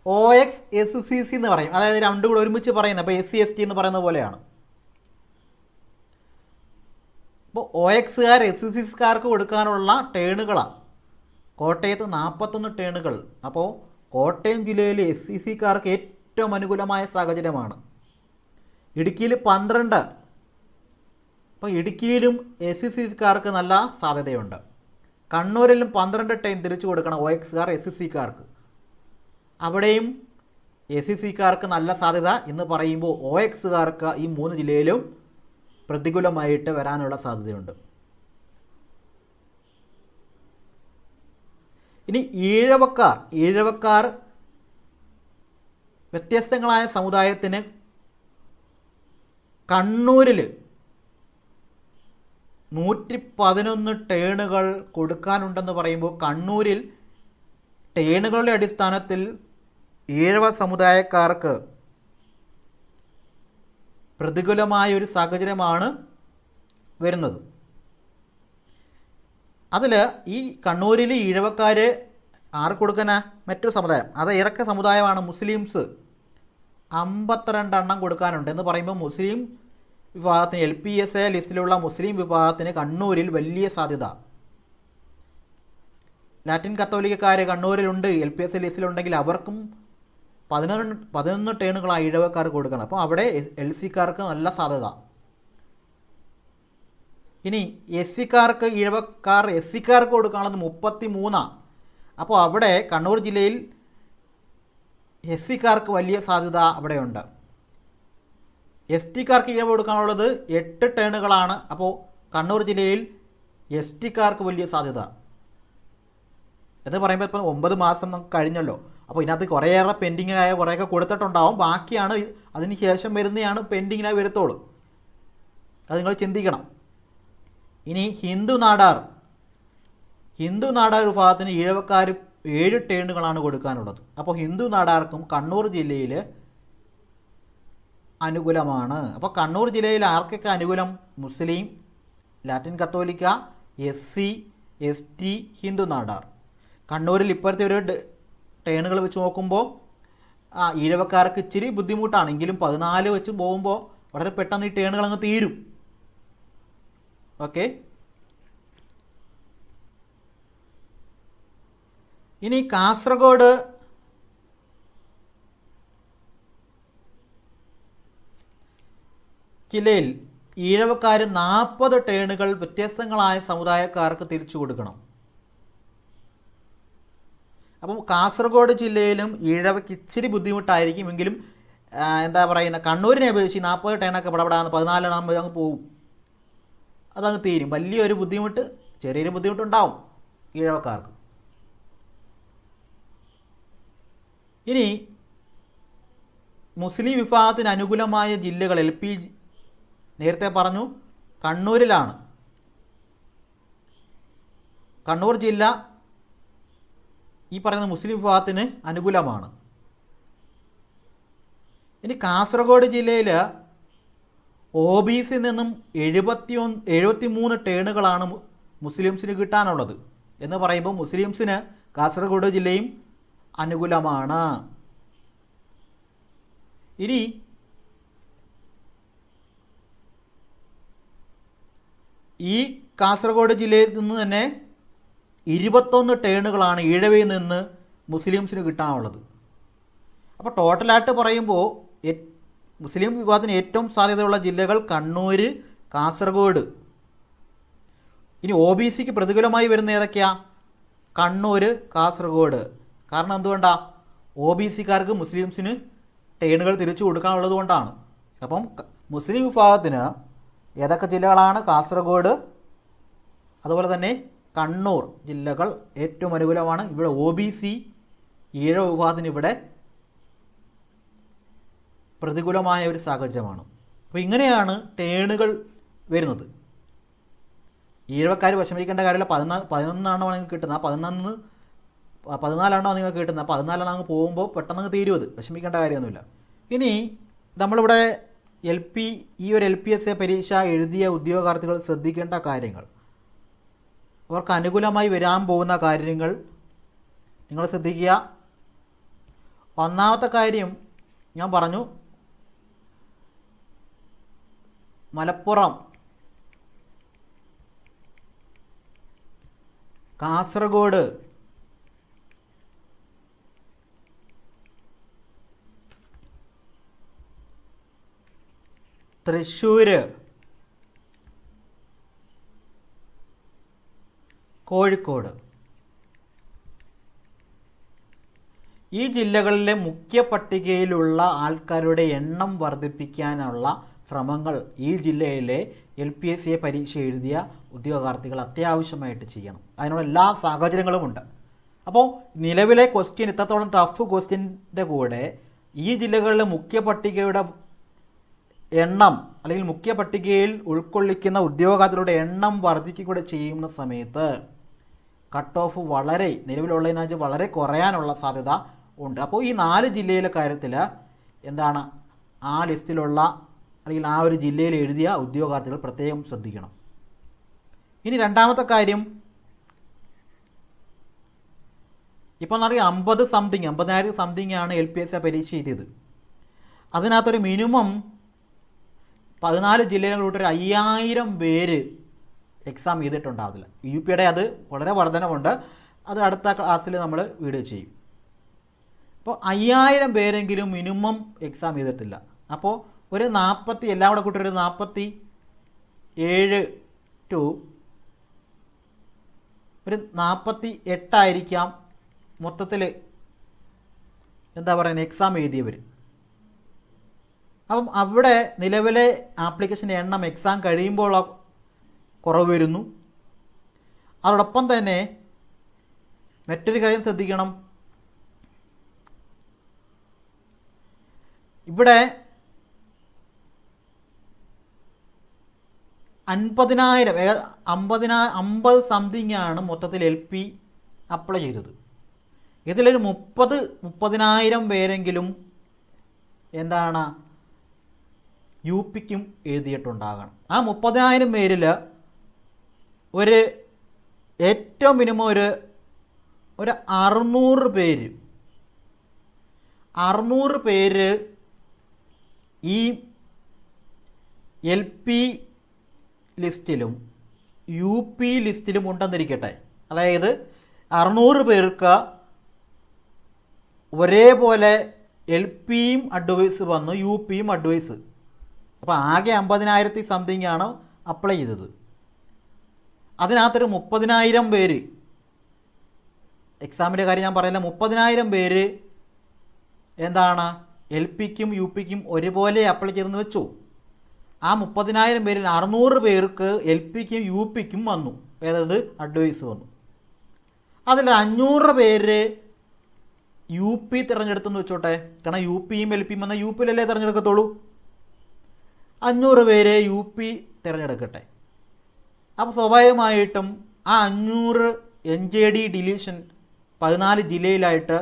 OXSCC എന്ന് പറയും, അതായത് രണ്ടും കൂടെ ഒരുമിച്ച് പറയുന്നത്. അപ്പോൾ SC ST എന്ന് പറയുന്ന പോലെയാണ്. അപ്പോൾ OXകാർ SCCക്കാർക്ക് കൊടുക്കാനുള്ള ടേണുകളാണ്. കോട്ടയത്ത് 41 ടേണുകൾ. അപ്പോൾ കോട്ടയം ജില്ലയിൽ SCCക്കാർക്ക് ഏറ്റവും അനുകൂലമായ സാഹചര്യമാണ്. ഇടുക്കിയിൽ 12. അപ്പോൾ ഇടുക്കിയിലും SCCക്കാർക്ക് നല്ല സാധ്യതയുണ്ട്. കണ്ണൂരിലും 12 ടേൺ തിരിച്ചു കൊടുക്കണം OXകാർ SCCക്കാർക്ക്. അവിടെയും SCCക്കാർക്ക് നല്ല സാധ്യത എന്ന് പറയുമ്പോൾ OXകാർക്ക് ഈ 3 ജില്ലയിലും പ്രതികൂലമായിട്ട് വരാനുള്ള സാധ്യതയുണ്ട്. ഇനി ഈഴവക്കാർ വ്യത്യസ്തങ്ങളായ സമുദായത്തിന് കണ്ണൂരിൽ 111 ടേണുകൾ കൊടുക്കാനുണ്ടെന്ന് പറയുമ്പോൾ കണ്ണൂരിൽ ടേണുകളുടെ അടിസ്ഥാനത്തിൽ ഈഴവ സമുദായക്കാർക്ക് പ്രതികൂലമായൊരു സാഹചര്യമാണ് വരുന്നത്. അതിൽ ഈ കണ്ണൂരിൽ ഈഴവക്കാർ ആർക്ക് കൊടുക്കാനാ? മറ്റൊരു സമുദായം. അത് ഏതൊക്കെ സമുദായമാണ്? മുസ്ലിംസ് 52 എണ്ണം കൊടുക്കാനുണ്ട് എന്ന് പറയുമ്പോൾ മുസ്ലിം വിഭാഗത്തിന് LPSA ലിസ്റ്റിലുള്ള മുസ്ലിം വിഭാഗത്തിന് കണ്ണൂരിൽ വലിയ സാധ്യത. ലാറ്റിൻ കത്തോലിക്കക്കാർ കണ്ണൂരിലുണ്ട്, LPSA ലിസ്റ്റിലുണ്ടെങ്കിൽ അവർക്കും 11 ടേണുകളാണ് ഈഴവക്കാർക്ക് കൊടുക്കണം. അപ്പോൾ അവിടെ LCക്കാർക്ക് നല്ല സാധ്യത. ഇനി SCക്കാർക്ക് ഈഴവക്കാർ SCക്കാർക്ക് കൊടുക്കാനുള്ളത് 33. അപ്പോൾ അവിടെ കണ്ണൂർ ജില്ലയിൽ SCക്കാർക്ക് വലിയ സാധ്യത അവിടെയുണ്ട്. STക്കാർക്ക് ഈഴവ കൊടുക്കാനുള്ളത് 8 ടേണുകളാണ്. അപ്പോൾ കണ്ണൂർ ജില്ലയിൽ STക്കാർക്ക് വലിയ സാധ്യത എന്ന് പറയുമ്പോൾ ഇപ്പം 9 മാസം നമുക്ക് കഴിഞ്ഞല്ലോ. അപ്പോൾ ഇതിനകത്ത് കുറേയേറെ പെൻഡിങ് ആയ കുറേയൊക്കെ കൊടുത്തിട്ടുണ്ടാവും. ബാക്കിയാണ് അതിന് ശേഷം വരുന്നതാണ് പെൻഡിങ്ങിനായി വരത്തുള്ളൂ. അത് നിങ്ങൾ ചിന്തിക്കണം. ഇനി ഹിന്ദു നാടാർ വിഭാഗത്തിന് ഈഴവക്കാർ 7 ടേണുകളാണ് കൊടുക്കാനുള്ളത്. അപ്പോൾ ഹിന്ദു നാടാർക്കും കണ്ണൂർ ജില്ലയിൽ അനുകൂലമാണ്. അപ്പോൾ കണ്ണൂർ ജില്ലയിൽ ആർക്കൊക്കെ അനുകൂലം? മുസ്ലിം, ലാറ്റിൻ കത്തോലിക്ക, SC, ST, ഹിന്ദു നാടാർ. കണ്ണൂരിൽ ഇപ്പോഴത്തെ ഒരു ടേണുകൾ വെച്ച് നോക്കുമ്പോൾ ഈഴവക്കാർക്ക് ഇച്ചിരി ബുദ്ധിമുട്ടാണെങ്കിലും 14 വെച്ച് പോകുമ്പോൾ വളരെ പെട്ടെന്ന് ഈ ടേണുകൾ അങ്ങ് തീരും. ഓക്കെ. ഇനി കാസർഗോഡ് ജില്ലയിൽ ഈഴവക്കാർ 40 ടേണുകൾ വ്യത്യസ്തങ്ങളായ സമുദായക്കാർക്ക് തിരിച്ചു കൊടുക്കണം. അപ്പം കാസർഗോഡ് ജില്ലയിലും ഈഴവയ്ക്ക് ഇച്ചിരി ബുദ്ധിമുട്ടായിരിക്കും. എങ്കിലും എന്താ പറയുന്ന കണ്ണൂരിനെ അപേക്ഷിച്ച് 40 ടേണൊക്കെ പടപെടാന്ന് 14 ആകുമ്പോൾ അങ്ങ് പോവും, അതങ്ങ് തീരും. വലിയൊരു ബുദ്ധിമുട്ട്, ചെറിയൊരു ബുദ്ധിമുട്ടുണ്ടാവും ഈഴവക്കാർക്ക്. ഇനി മുസ്ലിം വിഭാഗത്തിന് അനുകൂലമായ ജില്ലകൾ LP നേരത്തെ പറഞ്ഞു കണ്ണൂരിലാണ്. കണ്ണൂർ ജില്ല ഈ പറയുന്ന മുസ്ലിം വിഭാഗത്തിന് അനുകൂലമാണ്. ഇനി കാസർഗോഡ് ജില്ലയിൽ OBC നിന്നും 73 ടേണുകളാണ് മുസ്ലിംസിന് കിട്ടാനുള്ളത് എന്ന് പറയുമ്പോൾ മുസ്ലിംസിന് കാസർഗോഡ് ജില്ലയും അനുകൂലമാണ്. ഇനി ഈ കാസർഗോഡ് ജില്ലയിൽ നിന്ന് തന്നെ 21 ടേണുകളാണ് ഈഴവയിൽ നിന്ന് മുസ്ലിംസിന് കിട്ടാനുള്ളത്. അപ്പോൾ ടോട്ടലായിട്ട് പറയുമ്പോൾ മുസ്ലിം വിഭാഗത്തിന് ഏറ്റവും സാധ്യതയുള്ള ജില്ലകൾ കണ്ണൂർ, കാസർഗോഡ്. ഇനി OBCക്ക് പ്രതികൂലമായി വരുന്ന ഏതൊക്കെയാണ്? കണ്ണൂർ, കാസർഗോഡ്. കാരണം എന്തുകൊണ്ടാണ്? OBCക്കാർക്ക് മുസ്ലിംസിന് ടേണുകൾ തിരിച്ചു കൊടുക്കാനുള്ളത് കൊണ്ടാണ്. അപ്പം മുസ്ലിം വിഭാഗത്തിന് ഏതൊക്കെ ജില്ലകളാണ്? കാസർഗോഡ്, അതുപോലെ തന്നെ കണ്ണൂർ ജില്ലകൾ ഏറ്റവും അനുകൂലമാണ്. ഇവിടെ OBC ഈഴവ വിഭാഗത്തിന് ഇവിടെ പ്രതികൂലമായ ഒരു സാഹചര്യമാണ്. അപ്പോൾ ഇങ്ങനെയാണ് ടേണുകൾ വരുന്നത്. ഈഴവക്കാർ വിഷമിക്കേണ്ട കാര്യമില്ല. 11 നിങ്ങൾക്ക് കിട്ടുന്നത്. 14 നിങ്ങൾക്ക് കിട്ടുന്നത്. 14 അങ്ങ് പോകുമ്പോൾ പെട്ടെന്ന് തീരും. അത് വിഷമിക്കേണ്ട കാര്യമൊന്നുമില്ല. ഇനി നമ്മളിവിടെ ഈ ഒരു LPSA പരീക്ഷ എഴുതിയ ഉദ്യോഗാർത്ഥികൾ ശ്രദ്ധിക്കേണ്ട കാര്യങ്ങൾ, അവർക്ക് അനുകൂലമായി വരാൻ പോകുന്ന കാര്യങ്ങൾ നിങ്ങൾ ശ്രദ്ധിക്കുക. ഒന്നാമത്തെ കാര്യം ഞാൻ പറഞ്ഞു, മലപ്പുറം, കാസർഗോഡ്, തൃശ്ശൂർ, കോഴിക്കോട്, ഈ ജില്ലകളിലെ മുഖ്യ പട്ടികയിലുള്ള ആൾക്കാരുടെ എണ്ണം വർദ്ധിപ്പിക്കാനുള്ള ശ്രമങ്ങൾ ഈ ജില്ലയിലെ LPSA പരീക്ഷ എഴുതിയ ഉദ്യോഗാർത്ഥികൾ അത്യാവശ്യമായിട്ട് ചെയ്യണം. അതിനുള്ള എല്ലാ സാഹചര്യങ്ങളുമുണ്ട്. അപ്പോൾ നിലവിലെ ക്വസ്റ്റ്യൻ ഇത്രത്തോളം ടഫ് ക്വസ്റ്റ്യൻ്റെ കൂടെ ഈ ജില്ലകളിലെ മുഖ്യ പട്ടികയുടെ എണ്ണം അല്ലെങ്കിൽ മുഖ്യ പട്ടികയിൽ ഉൾക്കൊള്ളിക്കുന്ന ഉദ്യോഗാർത്ഥികളുടെ എണ്ണം വർദ്ധിക്കുകയൂടെ ചെയ്യുന്ന സമയത്ത് കട്ട് ഓഫ് വളരെ നിലവിലുള്ളതിനെ വെച്ച് വളരെ കുറയാനുള്ള സാധ്യത ഉണ്ട്. അപ്പോൾ ഈ 4 ജില്ലയിലെ കാര്യത്തിൽ എന്താണ് ആ ലിസ്റ്റിലുള്ള അല്ലെങ്കിൽ ആ ഒരു ജില്ലയിൽ എഴുതിയ ഉദ്യോഗാർത്ഥികൾ പ്രത്യേകം ശ്രദ്ധിക്കണം. ഇനി രണ്ടാമത്തെ കാര്യം, ഇപ്പോൾ എന്നറിയാം 50,000 സംതിങ് ആണ് LPSA പരീക്ഷ എഴുതിയത്. അതിനകത്തൊരു മിനിമം 14 ജില്ലകളിലോട്ട് ഒരു 5000 പേര് എക്സാം ചെയ്തിട്ടുണ്ടാവില്ല. UP അത് വളരെ വർധനമുണ്ട്. അത് അടുത്ത ക്ലാസ്സിൽ നമ്മൾ വീഡിയോ ചെയ്യും. അപ്പോൾ 5000 പേരെങ്കിലും മിനിമം എക്സാം ചെയ്തിട്ടില്ല. അപ്പോൾ ഒരു 40 എല്ലാം കൂടെ കൂട്ടി ഒരു 47 ടു ഒരു 48 ആയിരിക്കാം മൊത്തത്തിൽ എന്താ പറയുന്നത് എക്സാം എഴുതിയവർ. അപ്പം അവിടെ നിലവിലെ ആപ്ലിക്കേഷൻ്റെ എണ്ണം എക്സാം കഴിയുമ്പോൾ കുറവ് വരുന്നു. അതോടൊപ്പം തന്നെ മറ്റൊരു കാര്യം ശ്രദ്ധിക്കണം, ഇവിടെ 50 സംതിങ് ആണ് മൊത്തത്തിൽ LP അപ്ലൈ ചെയ്തത്. ഇതിലൊരു 30,000 പേരെങ്കിലും എന്താണ് UPക്കും എഴുതിയിട്ടുണ്ടാകണം. ആ 30,000 പേരിൽ ഒരു ഏറ്റവും മിനിമം ഒരു 600 പേര് ഈ LP ലിസ്റ്റിലും UP ലിസ്റ്റിലും ഉണ്ടെന്നിരിക്കട്ടെ. അതായത് 600 പേർക്ക് ഒരേപോലെ LPയും അഡ്വൈസ് വന്നു, UPയും അഡ്വൈസ്. അപ്പോൾ ആകെ 50,000 സംതിങ് ആണ് അപ്ലൈ ചെയ്തത്. അതിനകത്തൊരു 30,000 പേര്, എക്സാമിൻ്റെ കാര്യം ഞാൻ പറയില്ല, 30,000 പേര് എന്താണ് LPക്കും UPക്കും ഒരുപോലെ അപ്ലൈ ചെയ്തെന്ന് വെച്ചു. ആ 30,000 പേരിൽ 600 പേർക്ക് LPക്കും UPക്കും വന്നു, അതായത് അഡ്വൈസ് വന്നു. അതിൽ 500 പേര് UP തിരഞ്ഞെടുത്തെന്ന് വെച്ചോട്ടെ. കാരണം UPയും LPയും വന്നാൽ UPയിലല്ലേ തിരഞ്ഞെടുക്കത്തുള്ളൂ. 500 പേര് UP തിരഞ്ഞെടുക്കട്ടെ. അപ്പോൾ സ്വാഭാവികമായിട്ടും ആ 500 NJD ഡിലീഷൻ 14 ജില്ലയിലായിട്ട്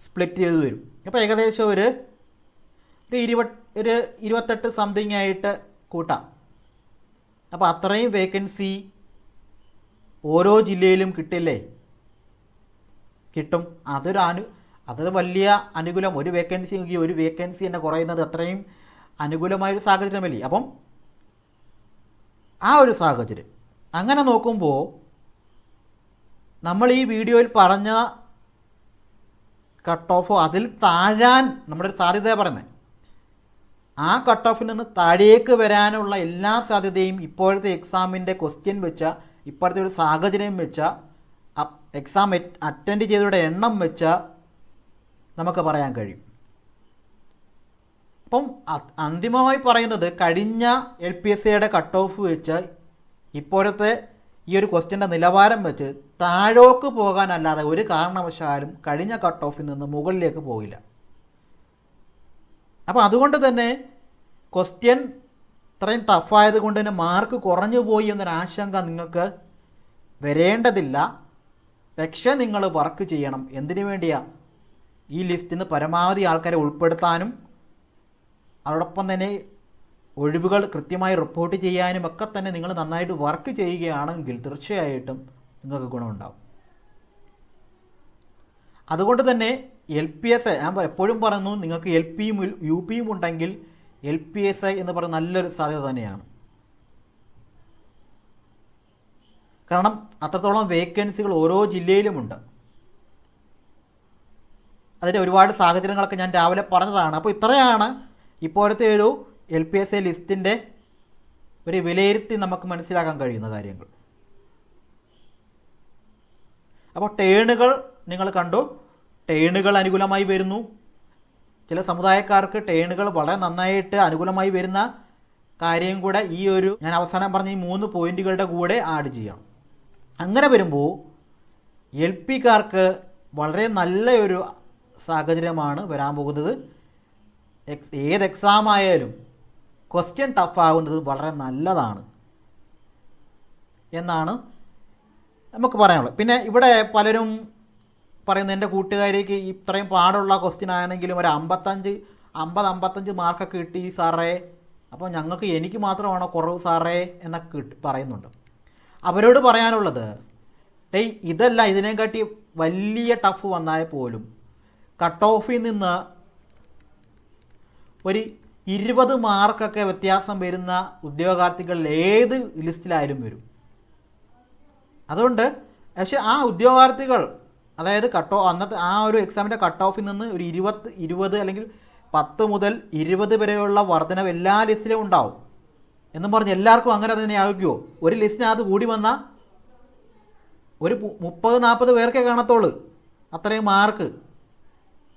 സ്പ്ലിറ്റ് ചെയ്ത് വരും. അപ്പോൾ ഏകദേശം ഒരു 28 സംതിങ് ആയിട്ട് കൂട്ടാം. അപ്പോൾ അത്രയും വേക്കൻസി ഓരോ ജില്ലയിലും കിട്ടില്ലേ? കിട്ടും. അതൊരു വലിയ അനുകൂലം. ഒരു വേക്കൻസി എങ്കിൽ ഒരു വേക്കൻസി തന്നെ കുറയുന്നത് അത്രയും അനുകൂലമായൊരു സാഹചര്യമല്ലേ. അപ്പം ആ ഒരു സാഹചര്യം അങ്ങനെ നോക്കുമ്പോൾ നമ്മൾ ഈ വീഡിയോയിൽ പറഞ്ഞ കട്ട് ഓഫ് അതിൽ താഴാൻ നമ്മുടെ ഒരു സാധ്യത പറയുന്നത്, ആ കട്ട് ഓഫിൽ നിന്ന് താഴേക്ക് വരാനുള്ള എല്ലാ സാധ്യതയും ഇപ്പോഴത്തെ എക്സാമിൻ്റെ ക്വസ്റ്റ്യൻ വെച്ച, ഇപ്പോഴത്തെ ഒരു സാഹചര്യം വെച്ച, എക്സാം അറ്റൻഡ് ചെയ്തവരുടെ എണ്ണം വെച്ച നമുക്ക് പറയാൻ കഴിയും. അപ്പം അന്തിമമായി പറയുന്നത് കഴിഞ്ഞ LPSAയുടെ കട്ട് ഓഫ് വെച്ച് ഇപ്പോഴത്തെ ഈ ഒരു ക്വസ്റ്റ്യൻ്റെ നിലവാരം വെച്ച് താഴോക്ക് പോകാനല്ലാതെ ഒരു കാരണവശാലും കഴിഞ്ഞ കട്ട് ഓഫിൽ നിന്ന് മുകളിലേക്ക് പോകില്ല. അപ്പോൾ അതുകൊണ്ട് തന്നെ ക്വസ്റ്റ്യൻ ഇത്രയും ടഫായത് കൊണ്ട് തന്നെ മാർക്ക് കുറഞ്ഞു പോയി എന്നൊരാശങ്ക നിങ്ങൾക്ക് വരേണ്ടതില്ല. പക്ഷേ നിങ്ങൾ വർക്ക് ചെയ്യണം. എന്തിനു വേണ്ടിയാണ്? ഈ ലിസ്റ്റിൽ നിന്ന് പരമാവധി ആൾക്കാരെ ഉൾപ്പെടുത്താനും അതോടൊപ്പം തന്നെ ഒഴിവുകൾ കൃത്യമായി റിപ്പോർട്ട് ചെയ്യാനും ഒക്കെ തന്നെ നിങ്ങൾ നന്നായിട്ട് വർക്ക് ചെയ്യുകയാണെങ്കിൽ തീർച്ചയായിട്ടും നിങ്ങൾക്ക് ഗുണമുണ്ടാകും. അതുകൊണ്ട് തന്നെ LPSA ഞാൻ എപ്പോഴും പറയുന്നു, നിങ്ങൾക്ക് LPയും UPയും ഉണ്ടെങ്കിൽ LPSA എന്ന് പറയുന്ന നല്ലൊരു സാധ്യത തന്നെയാണ്. കാരണം അത്രത്തോളം വേക്കൻസികൾ ഓരോ ജില്ലയിലുമുണ്ട്. അതിൻ്റെ ഒരുപാട് സാഹചര്യങ്ങളൊക്കെ ഞാൻ രാവിലെ പറഞ്ഞതാണ്. അപ്പോൾ ഇത്രയാണ് ഇപ്പോഴത്തെ ഒരു LPSA ലിസ്റ്റിൻ്റെ ഒരു വിലയിരുത്തി നമുക്ക് മനസ്സിലാക്കാൻ കഴിയുന്ന കാര്യങ്ങൾ. അപ്പോൾ ടേണുകൾ നിങ്ങൾ കണ്ടു. ടേണുകൾ അനുകൂലമായി വരുന്നു. ചില സമുദായക്കാർക്ക് ടേണുകൾ വളരെ നന്നായിട്ട് അനുകൂലമായി വരുന്ന കാര്യം കൂടെ ഈ ഒരു ഞാൻ അവസാനം പറഞ്ഞ ഈ 3 പോയിന്റുകളുടെ കൂടെ ആഡ് ചെയ്യണം. അങ്ങനെ വരുമ്പോൾ LPക്കാർക്ക് വളരെ നല്ലൊരു സാഹചര്യമാണ് വരാൻ പോകുന്നത്. ഏത് എക്സാം ആയാലും ക്വസ്റ്റ്യൻ ടഫാകുന്നത് വളരെ നല്ലതാണ് എന്നാണ് നമുക്ക് പറയാനുള്ളത്. പിന്നെ ഇവിടെ പലരും പറയുന്നത് എൻ്റെ കൂട്ടുകാരിക്ക് ഇത്രയും പാടുള്ള ക്വസ്റ്റ്യൻ ആണെങ്കിലും ഒരു 55 മാർക്കൊക്കെ കിട്ടി സാറേ, അപ്പോൾ എനിക്ക് മാത്രമാണോ കുറവ് സാറേ എന്നൊക്കെ പറയുന്നുണ്ട്. അവരോട് പറയാനുള്ളത്, ഇതല്ല, ഇതിനെക്കാട്ടി വലിയ ടഫ് വന്നാൽ പോലും കട്ട് ഓഫിൽ നിന്ന് ഒരു 20 മാർക്കൊക്കെ വ്യത്യാസം വരുന്ന ഉദ്യോഗാർത്ഥികളിൽ ഏത് ലിസ്റ്റിലായാലും വരും. അതുകൊണ്ട് പക്ഷേ ആ ഉദ്യോഗാർത്ഥികൾ, അതായത് അന്നത്തെ ആ ഒരു എക്സാമിൻ്റെ കട്ട് ഓഫിൽ നിന്ന് ഒരു 20 അല്ലെങ്കിൽ 10 മുതൽ 20 വരെയുള്ള വർധനവ് എല്ലാ ലിസ്റ്റിലും ഉണ്ടാവും എന്നും പറഞ്ഞ് എല്ലാവർക്കും അങ്ങനെ തന്നെ ആകുമോ? ഒരു ലിസ്റ്റിനകത്ത് കൂടി വന്നാൽ ഒരു 30-40 പേർക്കേ കാണത്തുള്ളൂ അത്രയും മാർക്ക്.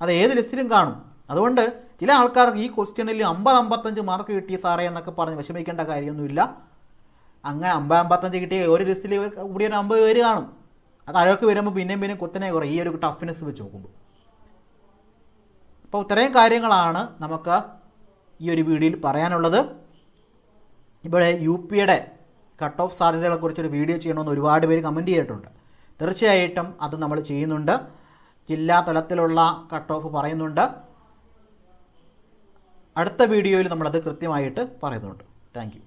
അത് ഏത് ലിസ്റ്റിലും കാണും. അതുകൊണ്ട് ചില ആൾക്കാർക്ക് ഈ ക്വസ്റ്റ്യനിൽ 50-55 മാർക്ക് കിട്ടിയ സാറേ എന്നൊക്കെ പറഞ്ഞ് വിഷമിക്കേണ്ട കാര്യമൊന്നുമില്ല. അങ്ങനെ 50-55 കിട്ടിയ ഒരു ലിസ്റ്റിൽ കൂടി ഒരു 50 പേര് കാണും. അത് അഴക്ക് വരുമ്പോൾ പിന്നെയും കുത്തനെ കുറയും ഈ ഒരു ടഫ്നെസ് വെച്ച് നോക്കുമ്പോൾ. അപ്പോൾ ഇത്രയും കാര്യങ്ങളാണ് നമുക്ക് ഈ ഒരു വീഡിയോയിൽ പറയാനുള്ളത്. ഇവിടെ UPയുടെ കട്ട് ഓഫ് സാധ്യതകളെക്കുറിച്ചൊരു വീഡിയോ ചെയ്യണമെന്ന് ഒരുപാട് പേര് കമൻറ്റ് ചെയ്തിട്ടുണ്ട്. തീർച്ചയായിട്ടും അത് നമ്മൾ ചെയ്യുന്നുണ്ട്. ജില്ലാ തലത്തിലുള്ള കട്ട് ഓഫ് പറയുന്നുണ്ട്. അടുത്ത വീഡിയോയിൽ നമ്മളത് കൃത്യമായിട്ട് പറയുന്നുണ്ട്. Thank you.